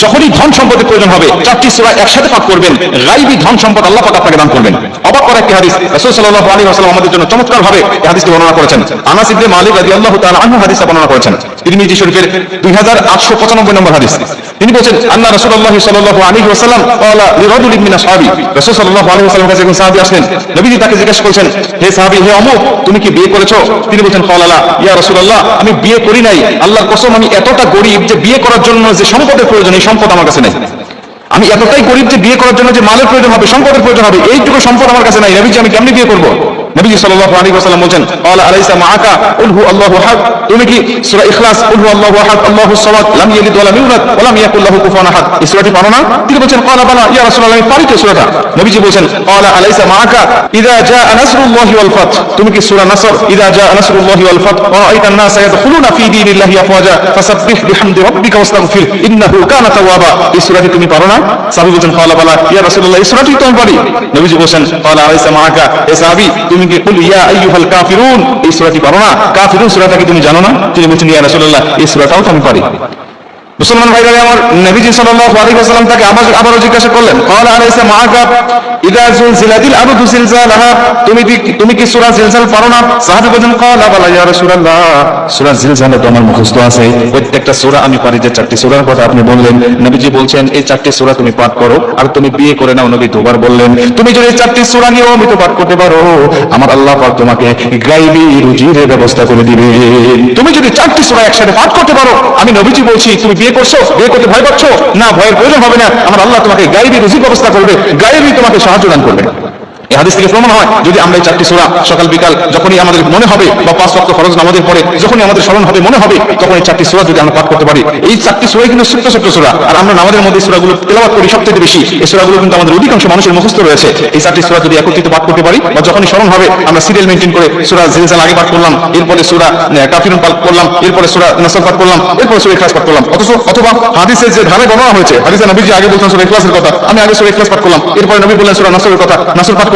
যখনই ধন সম্পদের প্রয়োজন হবে চারটি সূরা একসাথে পাঠ করবেন, গায়বী ধন সম্পদ আল্লাহ পাক আপনাকে দান করবেন। অবাক করা একটি হাদিস, রাসূল সাল্লাল্লাহু আলাইহি ওয়াসাল্লাম আমাদের জন্য চমৎকার ভাবে এই হাদিসটি বর্ণনা করেছেন। আনাস ইবনে মালিক রাদিয়াল্লাহু তাআলা আনহু হাদিসটা বর্ণনা করেছেন, তিরমিজি শরীফের 2895 নম্বর হাদিস। তিনি বলেন, আন্না রাসূলুল্লাহ সাল্লাল্লাহু আলাইহি ওয়াসাল্লাম ক্বালা লিরাজুলিন মিন আসহাবি, রাসূল সাল্লাল্লাহু আলাইহি ওয়াসাল্লাম কাছে একজন সাহাবী আসলেন, নবীজি তাকে জিজ্ঞাসা করেছেন, হে সাহাবী, হে অমুক, তুমি কি বিয়ে করেছো? তিনি বলেন, ক্বালা লা ইয়া রাসূলুল্লাহ, আমি বিয়ে করি নাই, আল্লাহর কসম আমি এতটা গরীব যে বিয়ে করার জন্য যে সম্পদের প্রয়োজন এই সম্পদ আমার কাছে নেই। আমি এতটাই গরীব যে বিয়ে করার জন্য যে মালের প্রয়োজন হবে, সম্পদের প্রয়োজন হবে, এইটুকু সম্পদ আমার কাছে নাই। নবীজি, আমি কেমনে বিয়ে করবো? নবীজি সাল্লাল্লাহু আলাইহি ওয়াসাল্লাম বলেন, ক্বালা আলাইসা মাআকা কুল হু আল্লাহু আহাদ, তুমি কি সূরা ইখলাস কুল হু আল্লাহু আহাদ আল্লাহুস সামাদ লাম ইয়ালিদ ওয়া লাম ইউলাদ ওয়া লাম ইয়াকুল লাহু কুফুয়ান আহাদ এই সূরাটি পারো না? তিনি বলেন, ক্বালা বালা ইয়া রাসূলুল্লাহ, আমি পারি তো সূরাটা। নবীজি বলেন, ক্বালা আলাইসা মাআকা ইযা জাআ নাসরুল্লাহি ওয়াল ফাত, তুমি কি সূরা নাসর ইযা জাআ নাসরুল্লাহি ওয়াল ফাত ওয়া রাআইতান নাসা ইয়াদখুলুনা ফি দীনিল্লাহি আফওয়াজা ফাসাব্বিহ বিহামদি রাব্বিকা ওয়াস্তাগফির ইন্নাহু কানা তাওয়াবা, এই সূরাটি তুমি পারো না? সাহাবী বলেন, ক্বালা বালা ইয়া রাসূলুল্লাহ, এই সূরাটি তো আমি পারি। নবীজি বলেন, ক্বালা আলাইসা মাআকা, হে সাহাবী, তুমি কি কুল ইয়া আইয়ুহাল কাফিরুন এই সূরাটি পারো না? কাফিরুন সূরাটা কি তুমি জানো না? তিনি বলেন, ইয়া রাসূলুল্লাহ, এই সূরাটাও তো আমি পারি। মুসলমান ভাইরা আমার, নবীজি সাল্লাল্লাহু আলাইহি ওয়াসাল্লাম তাকে আবারও জিজ্ঞাসা করলেন, ক্বালা আলাইসা মাআকা ইযা যুলজিলাতিল আরদু জিলজালাহা, তুমি কি সূরা জিলজাল পারো না? সাহাবী বলেন, ক্বালা বালা ইয়া রাসূলুল্লাহ, সূরা জিলজাল তো আমার মুখস্থ আছে, প্রত্যেকটা সূরা আমি পারি। যে চারটি সূরার কথা আপনি বললেন, নবীজি বলছেন এই চারটি সূরা তুমি পাঠ করো আর তুমি বিয়ে করে নাও। নবী দুবার বললেন, তুমি যদি এই চারটি সূরা নিয়মিত পাঠ করতে পারো, আমার আল্লাহ পাক তোমাকে গায়বী রুজির ব্যবস্থা করে দিবেন। তুমি যদি চারটি সূরা একসাথে পাঠ করতে পারো, আমি নবীজি বলছি, তুমি বিয়ে করছো, বিয়ে করতে ভয় পাচ্ছ না, ভয়ের প্রয়োজন হবে না, আমার আল্লাহ তোমাকে গায়বী রুজির ব্যবস্থা করবে, গায়বী তোমাকে সাহায্য দান করবে। এই হাদিস থেকে প্রমাণ হয়, যদি আমরা এই চারটি সূরা সকাল বিকাল যখনই আমাদের মনে হবে, বা 5 ওয়াক্ত ফরজ নামাজের পরে যখনই আমাদের স্মরণ হবে, মনে হবে, তখন এই চারটি সূরা যদি আমরা পাঠ করতে পারি, এই চারটি সূরাই কিন্তু ছোট্ট ছোট্ট সূরা, আর আমরা নামাজের মধ্যে সূরাগুলো তেলাওয়াত করি সবচেয়ে বেশি, এই সূরাগুলো কিন্তু আমাদের অধিকাংশ মানুষের মুখস্থ রয়েছে। এই চারটি সূরা যদি একত্রিত পাঠ করতে পারি, বা যখনই স্মরণ হবে আমরা সিরিয়াল মেইনটেইন করে সূরা জিলজাল আগে পাঠ করলাম, এরপরে সূরা কাফিরুন পাঠ করলাম, এরপরে সূরা নাসর পাঠ করলাম, এরপরে সূরা ইখলাস পাঠ করলাম। অথবা হাদিসে যে ধারে বর্ণনা হয়েছে, হাদিসে নবীজি আগে বলছেন সূরা ইখলাসের কথা, আমি আগে সূরা ইখলাস পাঠ করলাম, এরপরে নবী বললেন সূরা নাসরের কথা, নাসর পাঠ করলাম।